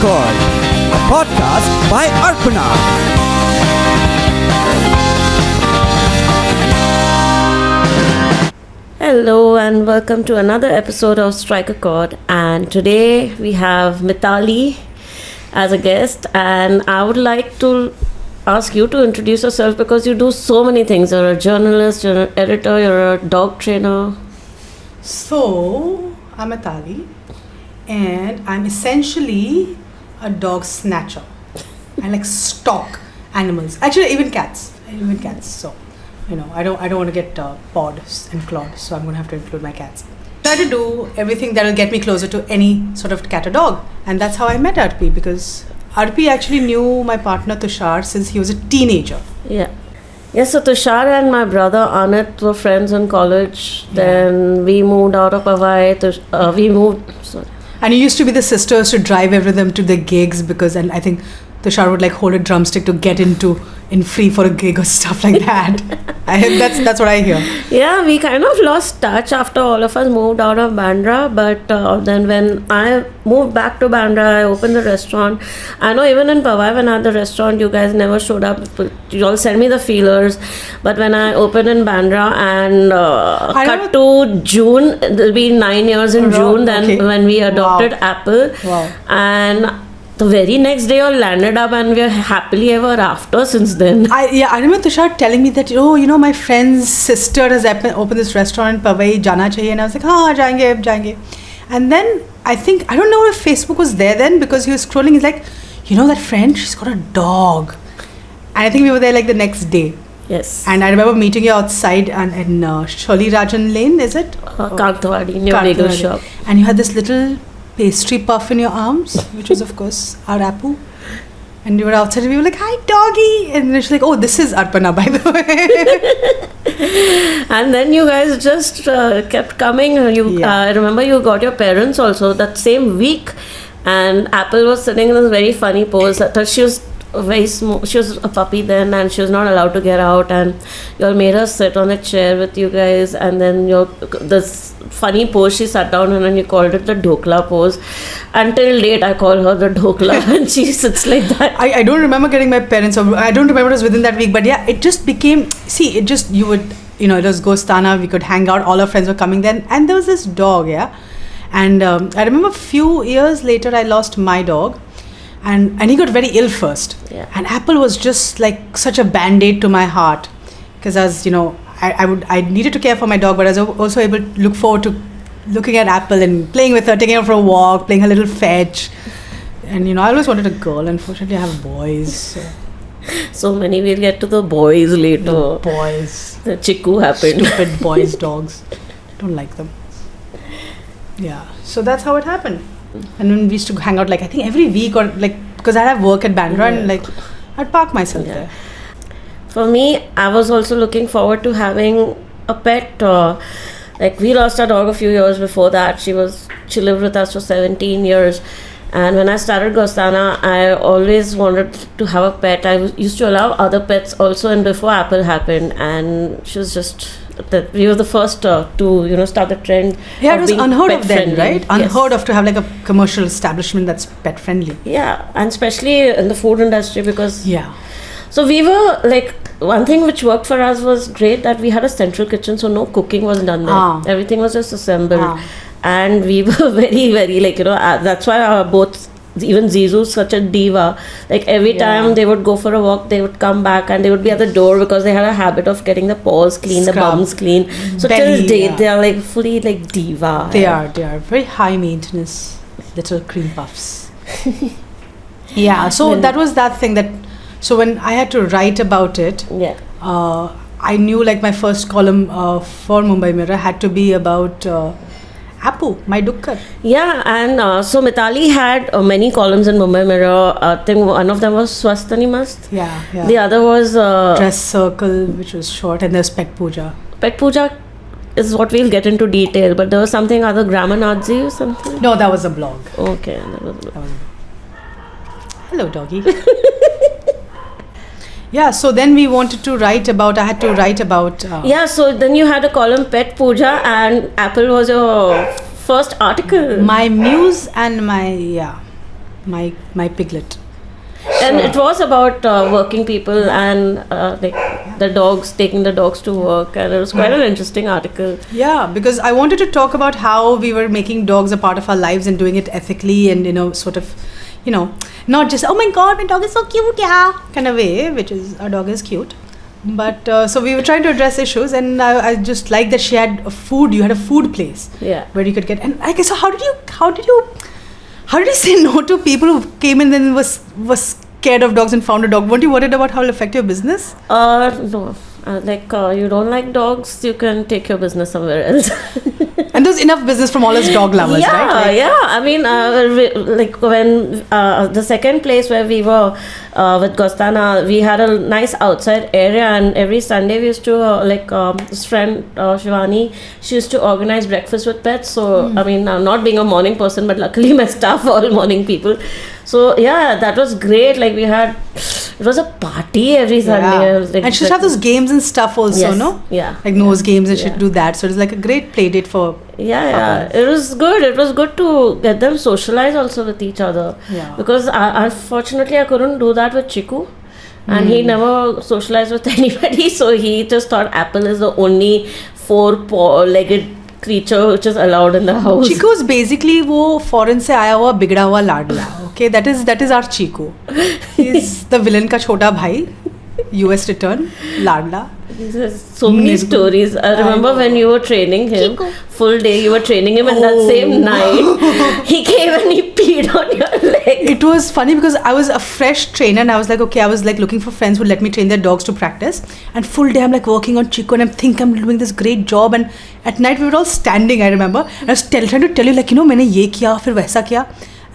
Chord, a podcast by Arpana. Hello and welcome to another episode of Strike a Chord, and today we have Mitali as a guest, and I would like to ask you to introduce yourself because you do so many things. You're a journalist, you're an editor, you're a dog trainer. So, I'm Mitali and I'm essentially a dog snatcher. I like stalk animals. Actually, even cats. So, I don't want to get pawed and clawed, so I'm going to have to include my cats. Try to do everything that will get me closer to any sort of cat or dog. And that's how I met Arpi, because Arpi actually knew my partner Tushar since he was a teenager. Yeah, so Tushar and my brother Anit were friends in college. Then we moved out of Hawaii. And it used to be the sisters to drive everything to the gigs, and I think Tushar would like hold a drumstick to get in free for a gig or stuff like that. That's what I hear. Yeah, we kind of lost touch after all of us moved out of Bandra, but then when I moved back to Bandra, I opened the restaurant. I know even in Powai when I had the restaurant, you guys never showed up. You all sent me the feelers, but when I opened in Bandra and cut to June, it'll be 9 years in June, then when we adopted Apple. Wow. And the very next day, you all landed up, and we are happily ever after since then. I remember Tushar telling me that, my friend's sister has opened this restaurant in Powai, jana chahiye, and I was like, jayenge. And then I don't know if Facebook was there then, because he was scrolling, he's like, that friend, she's got a dog. And I think we were there like the next day. Yes. And I remember meeting you outside in Sholi Rajan Lane, is it? Kantawadi, in your bagel shop. And you had this little pastry puff in your arms, which was of course our Apu, and you were outside and we were like, hi doggy, and then she's like, oh, this is Arpana, by the way. And then you guys just kept coming. I remember you got your parents also that same week, and Apple was sitting in this very funny pose. I thought she was very small. She was a puppy then, and she was not allowed to get out, and you all made her sit on a chair with you guys, and then this funny pose she sat down in, and you called it the Dhokla pose. Until date, I call her the Dhokla, and she sits like that. I don't remember getting my parents, or I don't remember it was within that week, but yeah, it just became, you would, it was Ghostana, we could hang out, all our friends were coming then, and there was this dog, and I remember a few years later, I lost my dog, and he got very ill first, and Apple was just like such a band-aid to my heart, because as I needed to care for my dog, but I was also able to look forward to looking at Apple and playing with her, taking her for a walk, playing her little fetch. And I always wanted a girl. Unfortunately, I have boys. So many. We'll get to the boys later. The boys. The Chiku happened. Stupid boys, dogs. Don't like them. Yeah. So that's how it happened. And then we used to hang out I think every week, or because I have work at Bandra, and I'd park myself there. For me, I was also looking forward to having a pet. We lost our dog a few years before that. She lived with us for 17 years. And when I started Ghostana, I always wanted to have a pet. I used to allow other pets also, and before Apple happened. And she was just, we were the first to, start the trend. Yeah, it was unheard of then, right? Yes. Unheard of to have a commercial establishment that's pet friendly. Yeah, and especially in the food industry, because... Yeah. So we were one thing which worked for us was great that we had a central kitchen, so no cooking was done there. Everything was just assembled. And we were very, very that's why both, even Zizu's such a diva. Every time they would go for a walk, they would come back and they would be at the door because they had a habit of getting the paws clean, the bums clean. So till date, they are fully diva. They are very high maintenance little cream puffs. Yeah, so that was that thing that. So when I had to write about it, I knew my first column for Mumbai Mirror had to be about Apu, my Dukkar. Yeah, and so Mitali had many columns in Mumbai Mirror. I think one of them was Swastani Mast. Yeah. The other was Dress Circle, which was short, and there's Pet Pooja. Pet Pooja is what we'll get into detail, but there was something other, Grammar Nazi or something? No, that was a blog. Okay, that was a blog. Hello, doggy. Yeah, so then I had to write about... so then you had a column, Pet Pooja, and Apple was your first article. My muse and my, my piglet. And it was about working people and like the dogs, taking the dogs to work, and it was quite an interesting article. Yeah, because I wanted to talk about how we were making dogs a part of our lives and doing it ethically and, sort of, not just, oh my God, my dog is so cute, yeah, kind of way, which is, our dog is cute. But so we were trying to address issues, and I just like that she had you had a food place where you could get, and I guess, so how did you say no to people who came in and was scared of dogs and found a dog? Weren't you worried about how it'll affect your business? No. You don't like dogs, you can take your business somewhere else. And there's enough business from all us dog lovers, right? Yeah. I mean, when the second place where we were with Gostana, we had a nice outside area, and every Sunday we used to, this friend, Shivani, she used to organize breakfast with pets. So, I mean, I'm not being a morning person, but luckily my staff are all morning people. So, yeah, that was great. Like, it was a party every Sunday. And she should have those games and stuff also, no? Yeah. Like nose games and she'd do that. So it was like a great play date for Yeah. It was good. It was good to get them socialize also with each other. Yeah. Because unfortunately I couldn't do that with Chiku. And he never socialized with anybody. So he just thought Apple is the only four-legged creature which is allowed in the house. Chiku is basically वो foreign से आया हुआ बिगड़ा हुआ लाडला. Okay, that is our Chiku. He's the villain का छोटा भाई. US return, लाडला. So many stories. I remember when you were training him, full day you were training him, and that same night he came and he peed on your leg. It was funny because I was a fresh trainer and I was like, okay, I was like looking for friends who let me train their dogs to practice, and full day I'm like working on Chico and I'm doing this great job, and at night we were all standing, I remember, and I was trying to tell you like, मैंने ये किया फिर वैसा किया,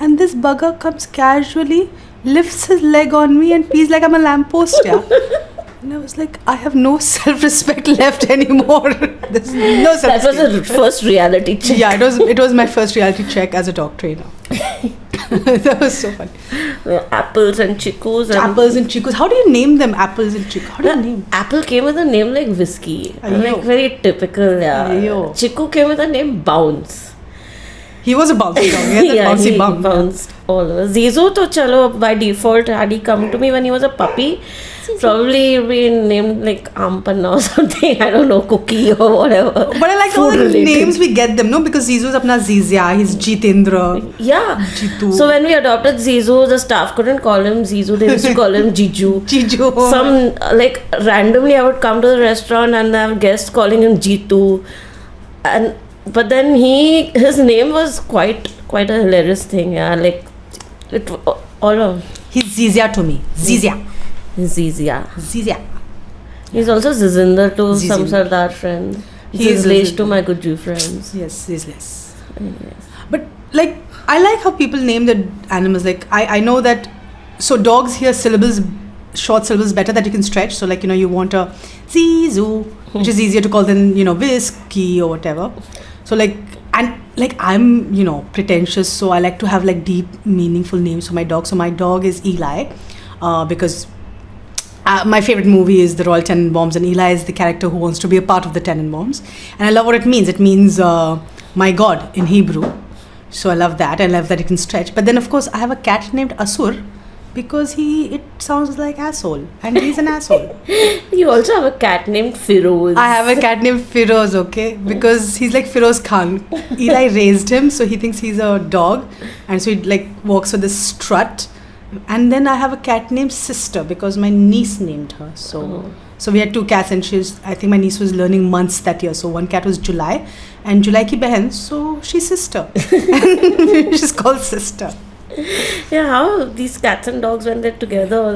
and this bugger comes casually, lifts his leg on me and pees like I'm a lamppost, yeah. And I was like, I have no self-respect left anymore. There's no self-respect. That was the first reality check. Yeah, it was my first reality check as a dog trainer. That was so fun. Apples and Chikus. Apples and Chikus. How do you name them? Apples and Chikus. How do you name? Apple came with a name like Whiskey. Like very typical, yeah. Chiku came with a name Bounce. He was a bouncy dog. He had bouncy bum. He bounced all over. Zizu to chalo by default, had he come to me when he was a puppy, probably been named like Ampanna or something. I don't know, Cookie or whatever. But I like all the names we get them, no? Because Zizu's apna Zizia, he's Jitendra. Yeah. Jitu. So when we adopted Zizu, the staff couldn't call him Zizu. They used to call him Jiju. Jiju. Randomly I would come to the restaurant and I have guests calling him Jitu. But then his name was quite a hilarious thing, yeah. Like it all of. He's Zizia to me. Zizia. He's also Zizinder to some Sardar friends. He's Lesh to my Guju friends. Yes, he's less. Yes. But like I like how people name the animals. Like I know that. So dogs hear short syllables better that you can stretch. So like you want a Zizu, which is easier to call than Whiskey or whatever. So I'm pretentious, so I like to have like deep meaningful names for my dog. So my dog is Eli, because my favorite movie is The Royal Tenenbaums, and Eli is the character who wants to be a part of the Tenenbaums, and I love what it means. It means my God in Hebrew. So I love that. I love that it can stretch. But then of course I have a cat named Asur, because it sounds like asshole, and he's an asshole. You also have a cat named Firoz. I have a cat named Firoz, okay, because he's like Firoz Khan. Eli raised him, so he thinks he's a dog, and so he like walks with this strut. And then I have a cat named Sister because my niece named her. So we had two cats, and I think my niece was learning months that year. So one cat was July, and July ki behan, so she's Sister. She's called Sister. Yeah, how these cats and dogs, when they're together,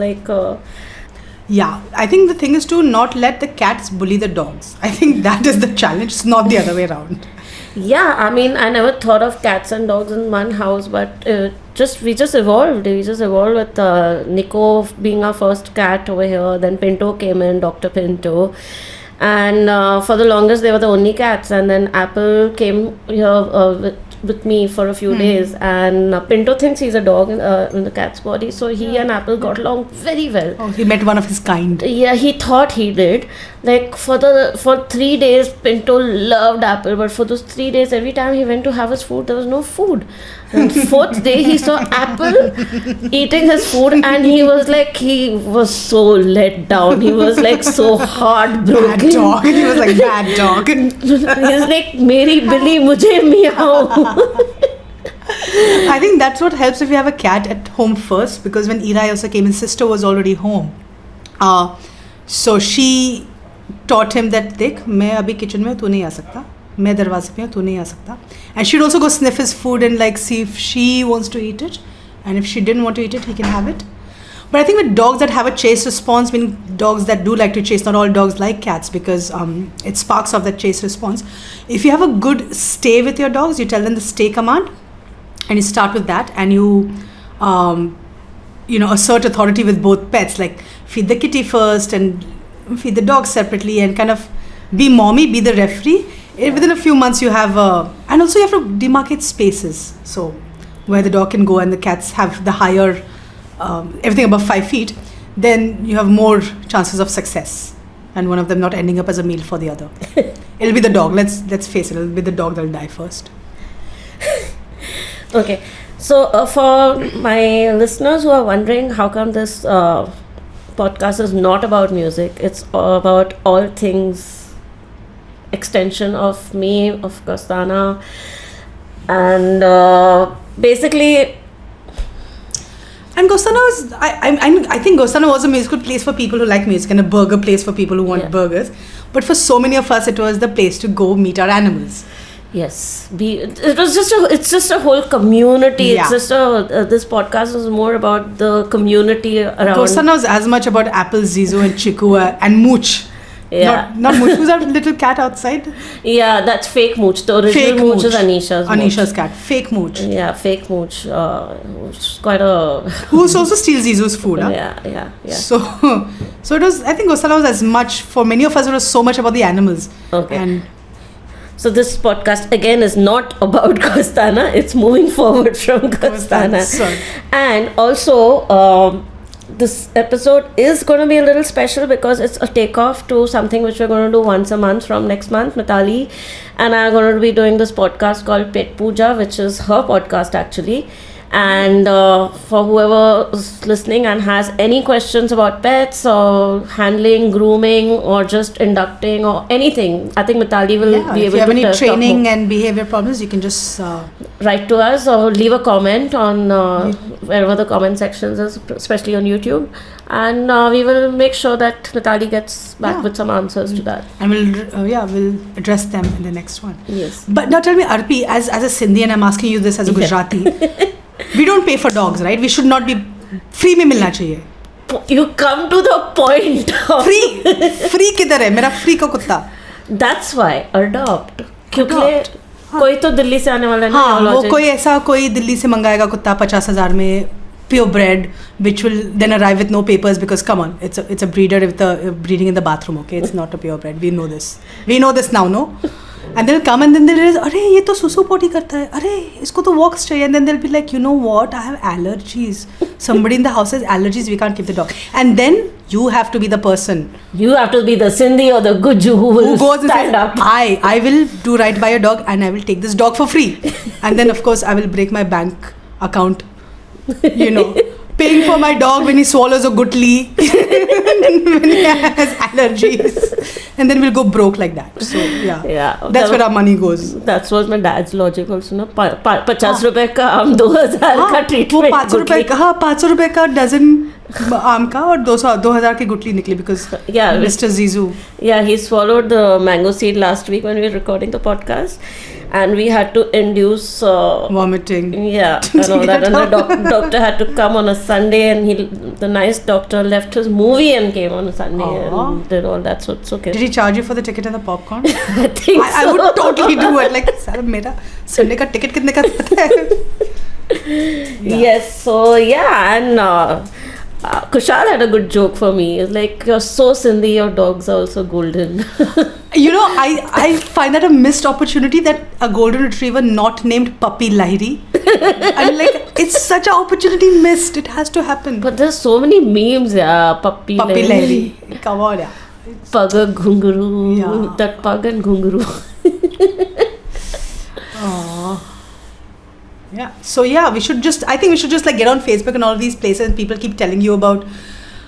Yeah, I think the thing is to not let the cats bully the dogs. I think that is the challenge. It's not the other way around. Yeah, I mean, I never thought of cats and dogs in one house, but we just evolved. We just evolved with Nico being our first cat over here. Then Pinto came in, Dr. Pinto. And for the longest, they were the only cats. And then Apple came here with me for a few days, and Pinto thinks he's a dog in the cat's body, so he and Apple got along very well. Oh, he met one of his kind. Yeah, he thought he did. Like for 3 days Pinto loved Apple, but for those 3 days every time he went to have his food there was no food, And fourth day, he saw Apple eating his food, and he was so let down. He was like so heartbroken. Bad dog. He was like, bad dog. He's like, "Meri Billy, mujhe meow." I think that's what helps if you have a cat at home first, because when Ira also came, his sister was already home. So she taught him that, देख मैं अभी kitchen में तू नहीं आ सकता, मैं दरवाजे पे हूँ तू नहीं आ सकता. And she'd also go sniff his food and like see if she wants to eat it, and if she didn't want to eat it, he can have it. But I think with dogs that have a chase response, meaning dogs that do like to chase, not all dogs like cats, because it sparks off that chase response. If you have a good stay with your dogs, you tell them the stay command, and you start with that, and you assert authority with both pets, like feed the kitty first and feed the dog separately, and kind of be mommy, be the referee. Within a few months you have and also you have to demarcate spaces, so where the dog can go and the cats have the higher everything above 5 feet, then you have more chances of success and one of them not ending up as a meal for the other. It'll be the dog, let's face it, it'll be the dog that'll die first. Okay, so for my listeners who are wondering how come this podcast is not about music, it's about all things extension of me, of Ghostana, and basically. And Ghostana is, I think Ghostana was a musical place for people who like music and a burger place for people who want burgers. But for so many of us, it was the place to go meet our animals. Yes, it's just a whole community. Yeah. It's just this podcast is more about the community around. Ghostana was as much about Apple, Zizu, and Chiku and Mooch. Yeah. Not Mooch. Who's that little cat outside? Yeah, that's fake Mooch. The original Mooch is Anisha's cat. Fake Mooch. Yeah, fake Mooch. It's quite a... Who also steals Zizu's food. Huh? Yeah. So it was, I think Ghostana was as much, for many of us, it was so much about the animals. Okay. And so this podcast again is not about Ghostana. It's moving forward from Ghostana. Sorry. And also... this episode is going to be a little special because it's a takeoff to something which we're going to do once a month from next month. Mitali and I are going to be doing this podcast called Pet Pooja, which is her podcast actually. And for whoever is listening and has any questions about pets or handling, grooming, or just inducting or anything, I think Mitali will be able to. If you have any training and behavior problems, you can just write to us or leave a comment on wherever the comment sections is, especially on YouTube, and we will make sure that Mitali gets back with some answers to that. And we'll address them in the next one. Yes. But now tell me, Arpi, as a Sindhi, and I'm asking you this as a Gujarati. We don't pay for dogs, right? We should not be free में मिलना चाहिए. You come to the point. Free किधर है? मेरा free का कुत्ता. That's why adopt. क्योंकि कोई तो दिल्ली से आने वाला नहीं. हाँ, वो कोई दिल्ली से मंगाएगा कुत्ता 50,000 में, purebred, which will then arrive with no papers because come on, it's a breeder with breeding in the bathroom. Okay, it's not a purebred. We know this now, no? And they'll come and then they'll realize, अरे ये तो सुसु पोटी करता है, अरे इसको तो walks चाहिए, and then they'll be like, you know what, I have allergies. Somebody in the house has allergies, we can't keep the dog. And then you have to be the person. You have to be the Sindhi or the Guju who will goes stand and says, up. I will do right by your dog and I will take this dog for free. And then of course I will break my bank account, paying for my dog when he swallows a gutli, when he has allergies, and then we'll go broke like that. So that's where our money goes. That was my dad's logic also. No, 50 रुपए का आम 2000 का treatment. 500 रुपए का dozen आम का और 2000 की गुटली निकली because Mr. Zizu. Yeah, he swallowed the mango seed last week when we were recording the podcast. And we had to induce vomiting. Yeah, and all that. And the doctor had to come on a Sunday, and the nice doctor left his movie and came on a Sunday and did all that. So it's okay. Did he charge you for the ticket and the popcorn? I think so. I would totally do it. Like, sir, mera Sunday ka ticket kitne ka pata hai? Yes. So and Kushal had a good joke for me. It's like, you're so Sindhi, your dogs are also golden. I find that a missed opportunity that a golden retriever not named Puppy Lahiri. I'm like, it's such an opportunity missed. It has to happen. But there's so many memes, Puppy Lahiri. Come on, Pug Ghunguru. That Pug and Ghunguru. Yeah. So yeah, I think we should just like get on Facebook and all these places, and people keep telling you about,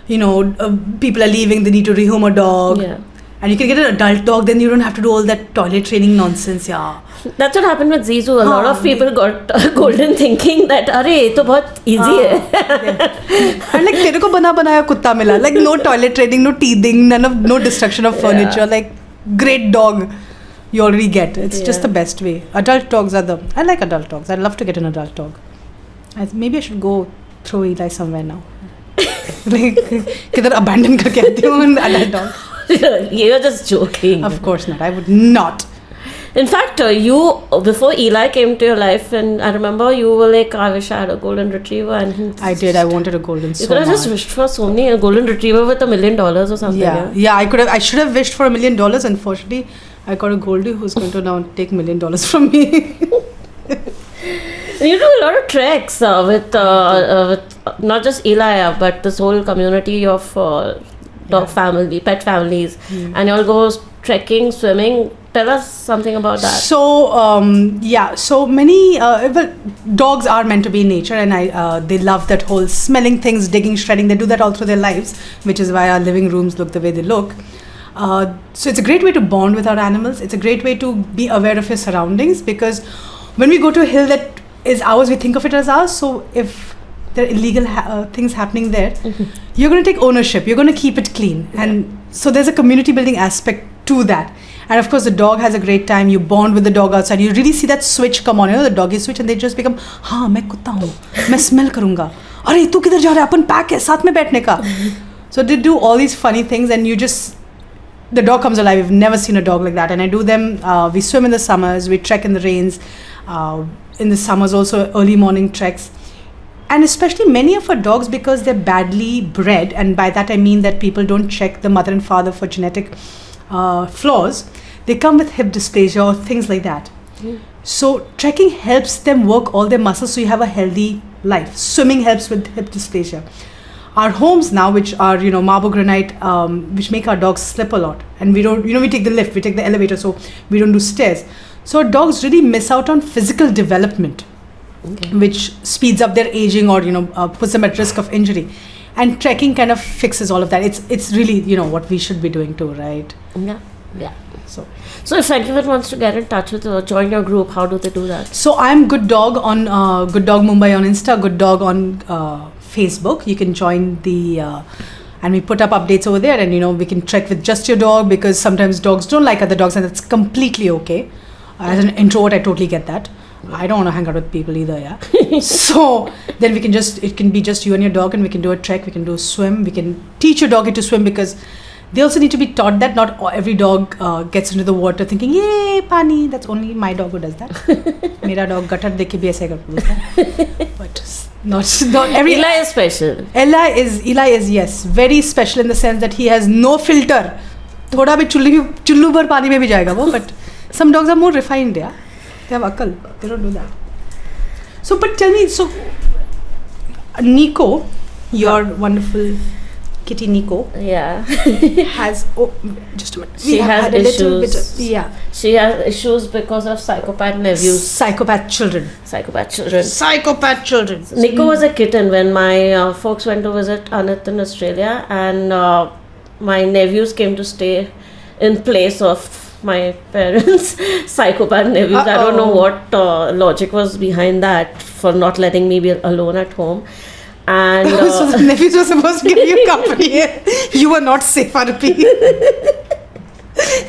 people are leaving, they need to rehome a dog. Yeah. And you can get an adult dog, then you don't have to do all that toilet training nonsense, yeah. That's what happened with Zizou. A lot of people got golden thinking that, अरे ये तो बहुत easy है. And like तेरे को बना बनाया कुत्ता मिला, like no toilet training, no teething, no destruction of furniture, like great dog you already get. It's just the best way. Adult dogs I like adult dogs. I'd love to get an adult dog. Maybe I should go throw Eli somewhere now. Like किधर abandon करके आती हूँ an adult dog. You're just joking. Of course not. I would not. In fact, you, before Eli came to your life, and I remember you were like, I wish I had a golden retriever. And I did. I wanted a golden so you could have just wished for so many, a golden retriever with $1 million or something. Yeah. I should have wished for $1 million. Unfortunately, I got a Goldie who's going to now take $1 million from me. You do a lot of treks with not just Eli, but this whole community of pet families, and you all go trekking, swimming. Tell us something about that. So many dogs are meant to be in nature, and they love that whole smelling things, digging, shredding. They do that all through their lives, which is why our living rooms look the way they look. So it's a great way to bond with our animals. It's a great way to be aware of your surroundings, because when we go to a hill that is ours, we think of it as ours. So if there are illegal things happening there, you're going to take ownership. You're going to keep it clean. And so there's a community building aspect to that. And of course, the dog has a great time. You bond with the dog outside. You really see that switch come on, the doggy switch, and they just become, हाँ मैं कुत्ता हूँ, मैं smell करूँगा. अरे तू किधर जा रहा है? अपन pack है, साथ में बैठने का. So they do all these funny things, and the dog comes alive. We've never seen a dog like that. And I do them. We swim in the summers. We trek in the rains. In the summers also early morning treks. And especially many of our dogs, because they're badly bred, and by that I mean that people don't check the mother and father for genetic flaws, they come with hip dysplasia or things like that. So trekking helps them work all their muscles, so you have a healthy life. Swimming helps with hip dysplasia. Our homes now, which are marble granite, which make our dogs slip a lot, and we don't, we take the lift, we take the elevator, so we don't do stairs. So our dogs really miss out on physical development, which speeds up their aging or puts them at risk of injury. And trekking kind of fixes all of that. It's really what we should be doing too, right? Yeah. So if anyone wants to get in touch with or join your group, how do they do that? So I'm Good Dog on Good Dog Mumbai on Insta, Good Dog on Facebook. You can join and we put up updates over there, and we can trek with just your dog, because sometimes dogs don't like other dogs, and that's completely okay. As an introvert, I totally get that. I don't want to hang out with people either, yeah. So then it can be just you and your dog, and we can do a trek, we can do a swim, we can teach your doggy to swim, because they also need to be taught that not every dog gets into the water thinking, yay, pani. That's only my dog who does that. Mera dog gutter dekh ke bhi aise karta. But not every. Eli is special. Eli is yes, very special in the sense that he has no filter. Thoda bhi chullu bhar pani mein bhi jayega wo, but some dogs are more refined, yeah. They have akal. They don't do that. So, but tell me, Nico, your wonderful kitty Nico, has just a minute. She has issues. Yeah. She has issues because of psychopath nephews. Psychopath children. Nico was a kitten when my folks went to visit Anit in Australia, and my nephews came to stay in place of my parents' psychopath nephews. I don't know what logic was behind that for not letting me be alone at home. And so the nephews were supposed to give you company. You were not safe, Arpi.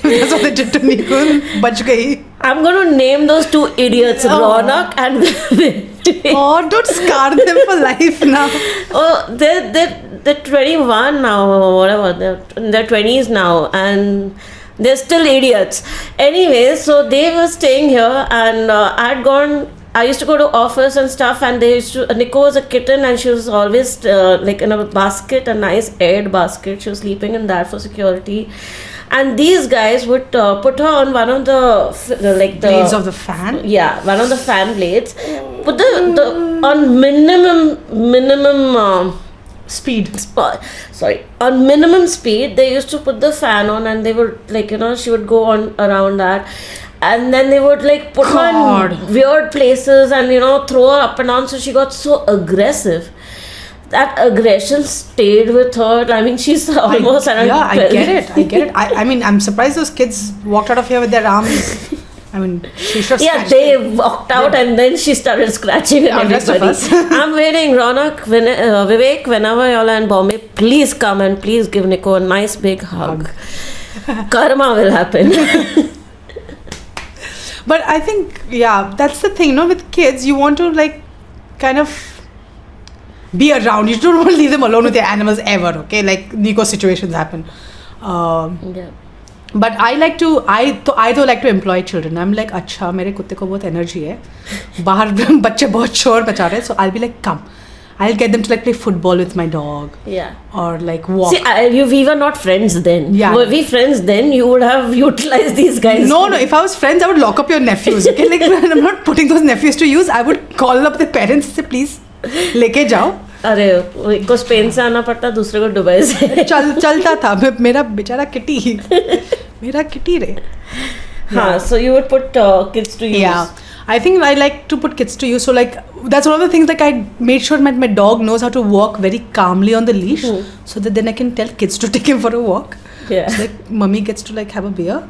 That's what they did to Nico. Bach gayi. I'm going to name those two idiots, Ronak and Vintage. Oh, don't scar them for life now. Oh, they're 21 now, or whatever. They're in their 20s now, and they're still idiots. Anyway, so they were staying here, and I used to go to office and stuff, and Nico was a kitten, and she was always like in a basket, a nice aired basket. She was sleeping in that for security. And these guys would put her on one of the blades of the fan. Yeah, one of the fan blades. Put the on minimum speed. On minimum speed, they used to put the fan on, and they would she would go on around that. And then they would like put her God. in weird places and throw her up and down. So she got so aggressive. That aggression stayed with her. I mean, she's almost around. I get it. I mean, I'm surprised those kids walked out of here with their arms. I mean, she should have scratched they them. walked out and then she started scratching at The rest of everybody. us. I'm waiting, Ronak, Vivek, whenever y'all are in Bombay, please come and please give Nico a nice big hug. Karma will happen. But I think, that's the thing, with kids, you want to like kind of be around. You don't want to leave them alone with their animals ever, okay? Like Nico situations happen. Yeah. But I like to employ children. I'm like, अच्छा मेरे कुत्ते को बहुत energy है. बाहर बच्चे बहुत शोर मचा रहे हैं. So I'll be like, come. I'll get them to like play football with my dog. Yeah. Or like walk. See, we were not friends then. Yeah. Were we friends then, you would have utilized these guys. No. If I was friends, I would lock up your nephews. Okay, like I'm not putting those nephews to use. I would call up the parents and say, please, लेके जाओ. अरे एक को Spain से आना पड़ता, दूसरे को दुबई से. चलता था. मेरा बेचारा किटी रे. हाँ, so you would put kids to use. Yeah, I think I like to put kids to use. So like that's one of the things. Like I made sure my dog knows how to walk very calmly on the leash, so that then I can tell kids to take him for a walk. Yeah. So like mummy gets to like have a beer.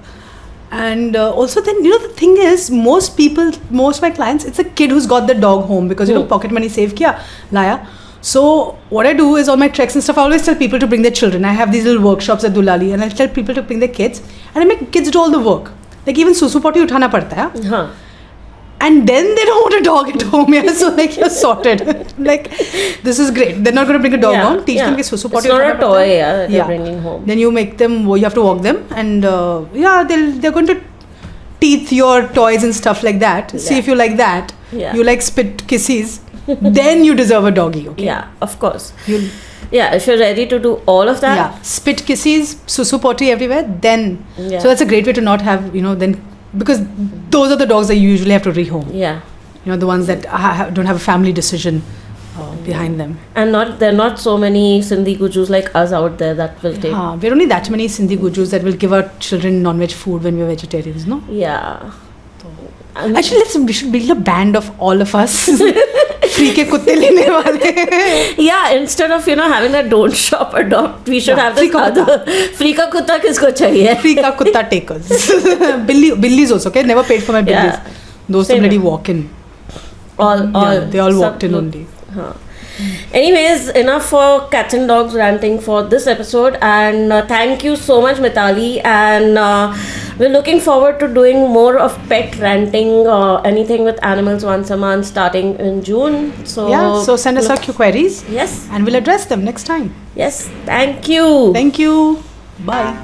And also then, the thing is, most of my clients, it's a kid who's got the dog home because, pocket money save kiya, laya. So what I do is on my treks and stuff, I always tell people to bring their children. I have these little workshops at Dulali and I'll tell people to bring their kids and I make kids do all the work. Like even susu potty uthana padta hai. Huh. And then they don't want a dog at home. Yeah, so like you're sorted. Like this is great. They're not going to bring a dog home. Teach them कि susu potty. It's not a toy. They're bringing home. Then you make them. You have to walk them, and they're going to teeth your toys and stuff like that. See if you like that. Yeah. You like spit kisses. Then you deserve a doggy. Okay. Yeah, of course. If you're ready to do all of that. Yeah. Spit kisses, susu potty everywhere. Then. Yeah. So that's a great way to not have then. Because those are the dogs that you usually have to rehome. Yeah. The ones that don't have a family decision behind them. And there are not so many Sindhi Gujus like us out there that will take. We're only that many Sindhi Gujus that will give our children non-veg food when we're vegetarians, no? Yeah. Actually, we should build a band of all of us. Free ke kutte lene wale. Yeah, instead of having a don't shop, adopt, we should have this other. Free ka kutta kisko chahiye? Free ka kutta takers. Billies also, okay? Never paid for my billies. Yeah. Those Same already walk in. They all walked in only. Anyways, enough for cats and dogs ranting for this episode, and thank you so much, Mitali, and we're looking forward to doing more of pet ranting, anything with animals once a month starting in June. So send us our queries. Yes. And we'll address them next time. Yes, thank you. Thank you. Bye.